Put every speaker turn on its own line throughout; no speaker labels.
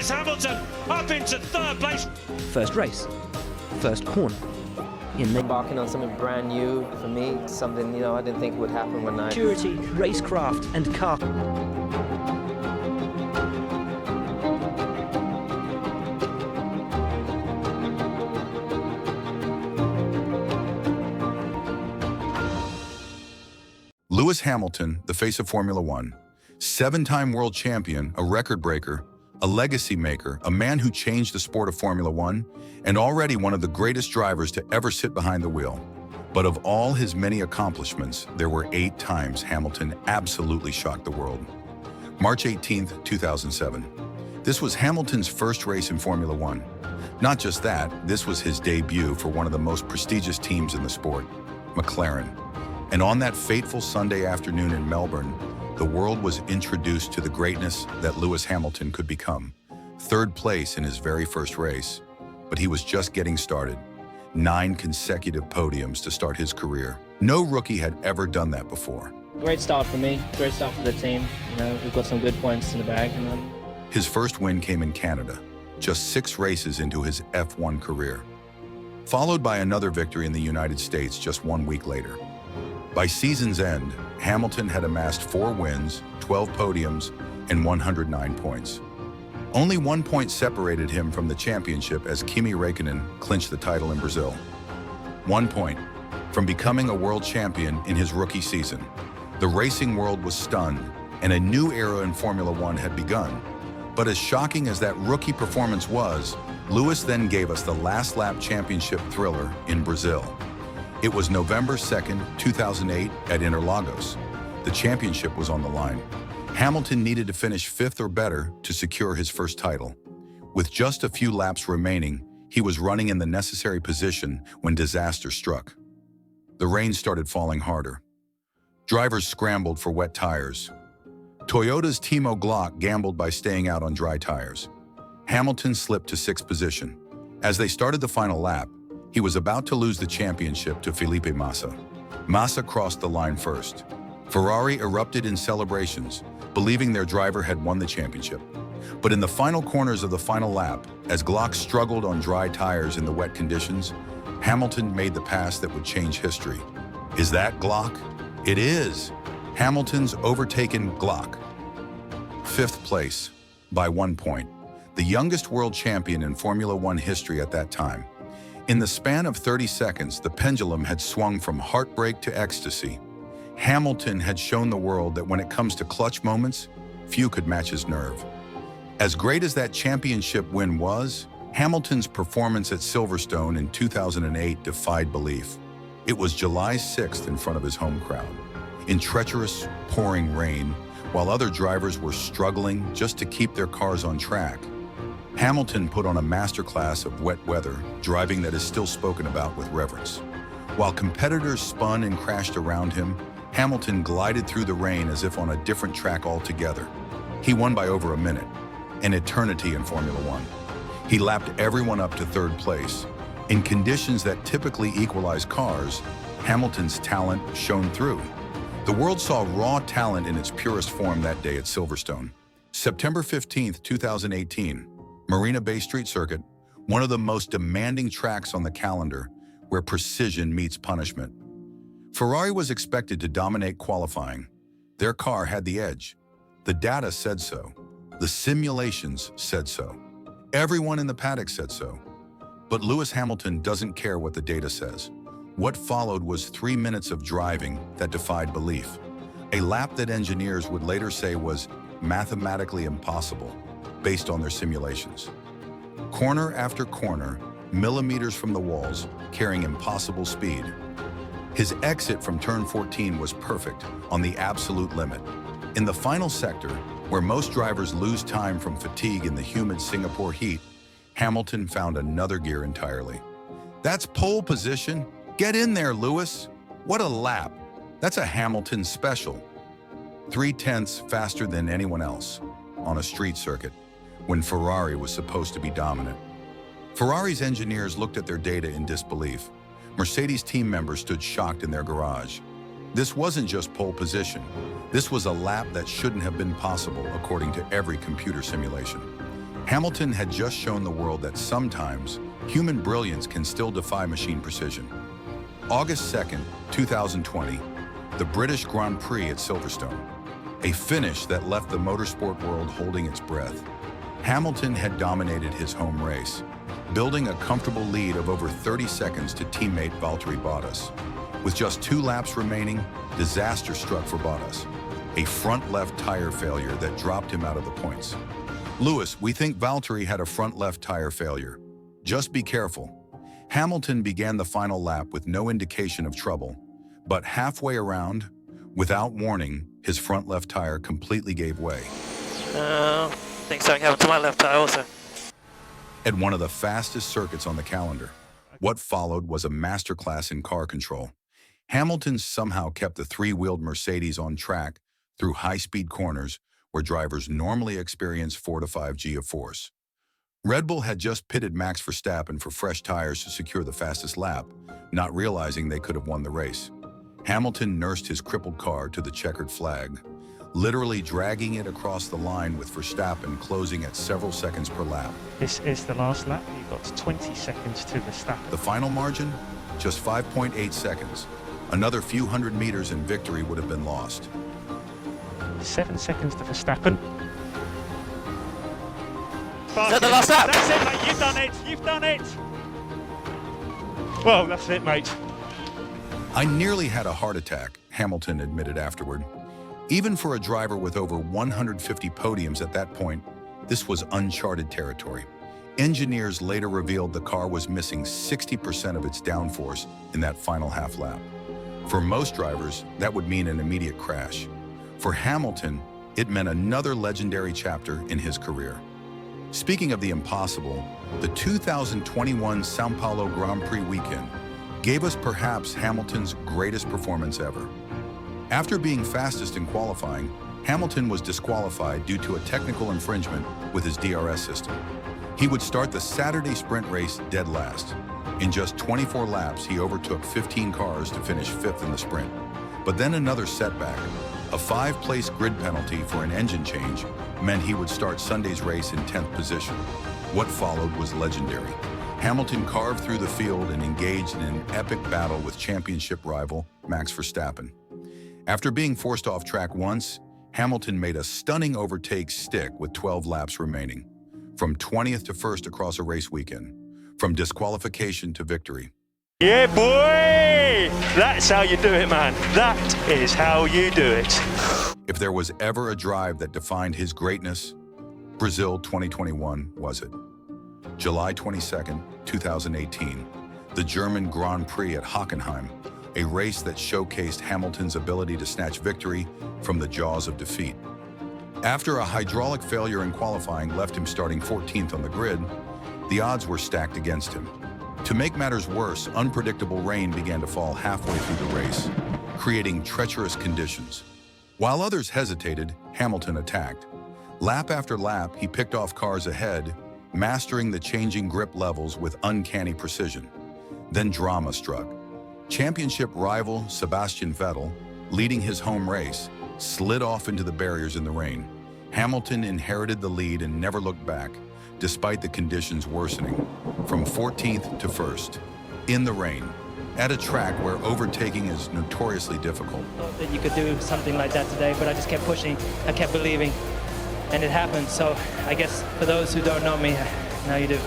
Lewis Hamilton up into third place.
First race, first corner.
Embarking on something brand new for me, something I didn't think would happen when I...
Maturity, racecraft and car.
Lewis Hamilton, the face of Formula One, seven-time world champion, a record breaker, a legacy maker, a man who changed the sport of Formula One, and already one of the greatest drivers to ever sit behind the wheel. But of all his many accomplishments, there were 8 times Hamilton absolutely shocked the world. March 18th, 2007. This was Hamilton's first race in Formula One. Not just that, this was his debut for one of the most prestigious teams in the sport, McLaren. And on that fateful Sunday afternoon in Melbourne, the world was introduced to the greatness that Lewis Hamilton could become. 3rd place in his very first race, but he was just getting started. 9 consecutive podiums to start his career. No rookie had ever done that before.
Great start for me, great start for the team. We've got some good points in the bag.
His first win came in Canada, just 6 races into his F1 career, followed by another victory in the United States just 1 week later. By season's end, Hamilton had amassed 4 wins, 12 podiums, and 109 points. Only 1 point separated him from the championship as Kimi Räikkönen clinched the title in Brazil. 1 point from becoming a world champion in his rookie season. The racing world was stunned, and a new era in Formula One had begun. But as shocking as that rookie performance was, Lewis then gave us the last lap championship thriller in Brazil. It was November 2nd, 2008 at Interlagos. The championship was on the line. Hamilton needed to finish 5th or better to secure his first title. With just a few laps remaining, he was running in the necessary position when disaster struck. The rain started falling harder. Drivers scrambled for wet tires. Toyota's Timo Glock gambled by staying out on dry tires. Hamilton slipped to 6th position. As they started the final lap, he was about to lose the championship to Felipe Massa. Massa crossed the line first. Ferrari erupted in celebrations, believing their driver had won the championship. But in the final corners of the final lap, as Glock struggled on dry tires in the wet conditions, Hamilton made the pass that would change history. Is that Glock? It is! Hamilton's overtaken Glock. 5th place, by 1 point. The youngest world champion in Formula One history at that time. In the span of 30 seconds, the pendulum had swung from heartbreak to ecstasy. Hamilton had shown the world that when it comes to clutch moments, few could match his nerve. As great as that championship win was, Hamilton's performance at Silverstone in 2008 defied belief. It was July 6th in front of his home crowd, in treacherous, pouring rain, while other drivers were struggling just to keep their cars on track. Hamilton put on a masterclass of wet weather, driving that is still spoken about with reverence. While competitors spun and crashed around him, Hamilton glided through the rain as if on a different track altogether. He won by over a minute, an eternity in Formula One. He lapped everyone up to 3rd place. In conditions that typically equalize cars, Hamilton's talent shone through. The world saw raw talent in its purest form that day at Silverstone. September 15th, 2018. Marina Bay Street Circuit, one of the most demanding tracks on the calendar, where precision meets punishment. Ferrari was expected to dominate qualifying. Their car had the edge. The data said so. The simulations said so. Everyone in the paddock said so. But Lewis Hamilton doesn't care what the data says. What followed was 3 minutes of driving that defied belief. A lap that engineers would later say was mathematically impossible, based on their simulations. Corner after corner, millimeters from the walls, carrying impossible speed. His exit from turn 14 was perfect, on the absolute limit. In the final sector, where most drivers lose time from fatigue in the humid Singapore heat, Hamilton found another gear entirely. That's pole position. Get in there, Lewis. What a lap. That's a Hamilton special. 0.3 faster than anyone else on a street circuit, when Ferrari was supposed to be dominant. Ferrari's engineers looked at their data in disbelief. Mercedes team members stood shocked in their garage. This wasn't just pole position. This was a lap that shouldn't have been possible according to every computer simulation. Hamilton had just shown the world that sometimes human brilliance can still defy machine precision. August 2nd, 2020, the British Grand Prix at Silverstone, a finish that left the motorsport world holding its breath. Hamilton had dominated his home race, building a comfortable lead of over 30 seconds to teammate Valtteri Bottas. With just 2 laps remaining, disaster struck for Bottas, a front left tire failure that dropped him out of the points. "Lewis, we think Valtteri had a front left tire failure. Just be careful." Hamilton began the final lap with no indication of trouble, but halfway around, without warning, his front left tire completely gave way.
I think something happened to my left tire also.
At one of the fastest circuits on the calendar, what followed was a masterclass in car control. Hamilton somehow kept the 3-wheeled Mercedes on track through high-speed corners where drivers normally experience 4 to 5 G of force. Red Bull had just pitted Max Verstappen for fresh tires to secure the fastest lap, not realizing they could have won the race. Hamilton nursed his crippled car to the checkered flag, literally dragging it across the line with Verstappen closing at several seconds per lap.
This is the last lap. You've got 20 seconds to Verstappen.
The final margin? Just 5.8 seconds. Another few hundred meters and victory would have been lost.
7 seconds to Verstappen.
Is that the last lap?
That's it, mate. You've done it. You've done it. Well, that's it, mate.
"I nearly had a heart attack," Hamilton admitted afterward. Even for a driver with over 150 podiums at that point, this was uncharted territory. Engineers later revealed the car was missing 60% of its downforce in that final half lap. For most drivers, that would mean an immediate crash. For Hamilton, it meant another legendary chapter in his career. Speaking of the impossible, the 2021 São Paulo Grand Prix weekend gave us perhaps Hamilton's greatest performance ever. After being fastest in qualifying, Hamilton was disqualified due to a technical infringement with his DRS system. He would start the Saturday sprint race dead last. In just 24 laps, he overtook 15 cars to finish 5th in the sprint. But then another setback, a 5-place grid penalty for an engine change, meant he would start Sunday's race in 10th position. What followed was legendary. Hamilton carved through the field and engaged in an epic battle with championship rival Max Verstappen. After being forced off track once, Hamilton made a stunning overtake stick with 12 laps remaining, from 20th to 1st across a race weekend, from disqualification to victory.
Yeah, boy! That's how you do it, man. That is how you do it.
If there was ever a drive that defined his greatness, Brazil 2021 was it. July 22nd, 2018, the German Grand Prix at Hockenheim, a race that showcased Hamilton's ability to snatch victory from the jaws of defeat. After a hydraulic failure in qualifying left him starting 14th on the grid, the odds were stacked against him. To make matters worse, unpredictable rain began to fall halfway through the race, creating treacherous conditions. While others hesitated, Hamilton attacked. Lap after lap, he picked off cars ahead, mastering the changing grip levels with uncanny precision. Then drama struck. Championship rival Sebastian Vettel, leading his home race, slid off into the barriers in the rain. Hamilton inherited the lead and never looked back, despite the conditions worsening, from 14th to 1st, in the rain, at a track where overtaking is notoriously difficult.
Thought that you could do something like that today, but I just kept pushing, I kept believing, and it happened. So I guess for those who don't know me, now you do.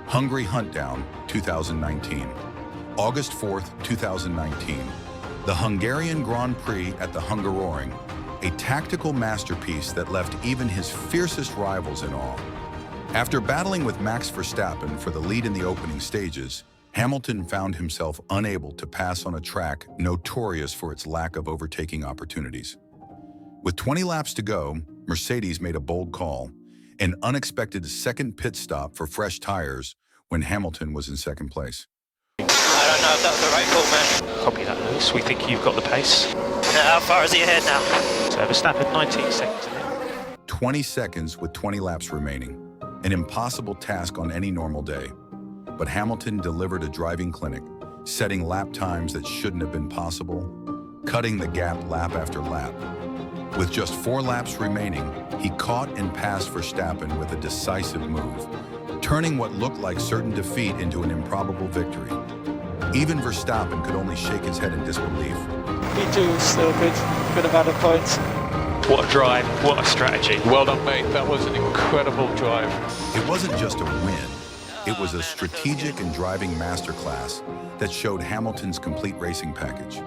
Hungary Huntdown, 2019. August 4th, 2019. The Hungarian Grand Prix at the Hungaroring, a tactical masterpiece that left even his fiercest rivals in awe. After battling with Max Verstappen for the lead in the opening stages, Hamilton found himself unable to pass on a track notorious for its lack of overtaking opportunities. With 20 laps to go, Mercedes made a bold call, an unexpected second pit stop for fresh tires when Hamilton was in second place.
I don't know if that was the right call, man.
Copy that, Lewis. We think you've got the pace.
How far is he ahead now?
So Verstappen, 19 seconds ahead.
20 seconds with 20 laps remaining, an impossible task on any normal day. But Hamilton delivered a driving clinic, setting lap times that shouldn't have been possible, cutting the gap lap after lap. With just 4 laps remaining, he caught and passed Verstappen with a decisive move, turning what looked like certain defeat into an improbable victory. Even Verstappen could only shake his head in disbelief.
P2 still good amount of points.
What a drive, what a strategy.
Well done, mate. That was an incredible drive.
It wasn't just a win. It was a strategic and driving masterclass that showed Hamilton's complete racing package.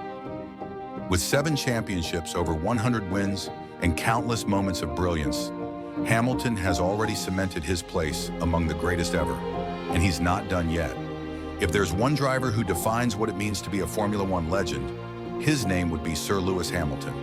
With 7 championships, over 100 wins, and countless moments of brilliance, Hamilton has already cemented his place among the greatest ever, and he's not done yet. If there's one driver who defines what it means to be a Formula One legend, his name would be Sir Lewis Hamilton.